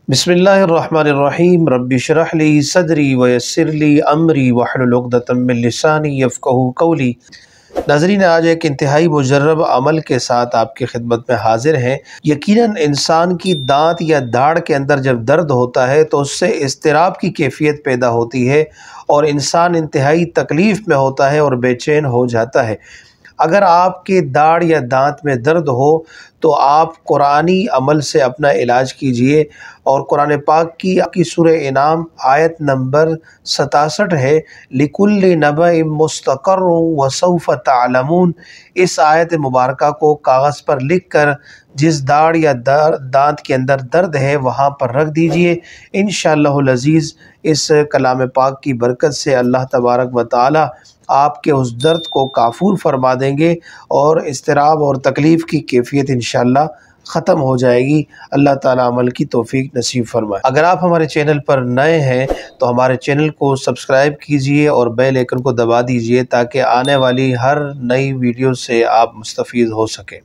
بسم اللہ الرحمن الرحیم رب اشرح لی صدری ویسر لی امری واحلل عقدۃ من لسانی یفقہوا قولی۔ ناظرین، آج ایک انتہائی مجرب عمل کے ساتھ آپ کی خدمت میں حاضر ہیں۔ یقیناً انسان کی دانت یا دھاڑ کے اندر جب درد ہوتا ہے تو اس سے اضطراب کی کیفیت پیدا ہوتی ہے اور انسان انتہائی تکلیف میں ہوتا ہے اور بے چین ہو جاتا ہے۔ اگر آپ کے داڑھ یا دانت میں درد ہو تو آپ قرآنی عمل سے اپنا علاج کیجئے، اور قرآن پاک کی سورہ انعام آیت نمبر 67 ہے، لِكُلِّ نَبَإٍ مُسْتَقَرٌّ وَسَوْفَ تَعْلَمُونَ۔ اس آیت مبارکہ کو کاغذ پر لکھ کر جس داڑھ یا دانت کے اندر درد ہے وہاں پر رکھ دیجئے۔ انشاءاللہ العزیز اس کلام پاک کی برکت سے اللہ تبارک و تعالی آپ کے اس درد کو کافور فرما دیں گے اور اضطراب اور تکلیف کی کیفیت انشاءاللہ ختم ہو جائے گی۔ اللہ تعالی عمل کی توفیق نصیب فرمائے۔ اگر آپ ہمارے چینل پر نئے ہیں تو ہمارے چینل کو سبسکرائب کیجئے اور بیل آئیکن کو دبا دیجئے تاکہ آنے والی ہر نئی ویڈیو سے آپ مستفید ہو سکیں۔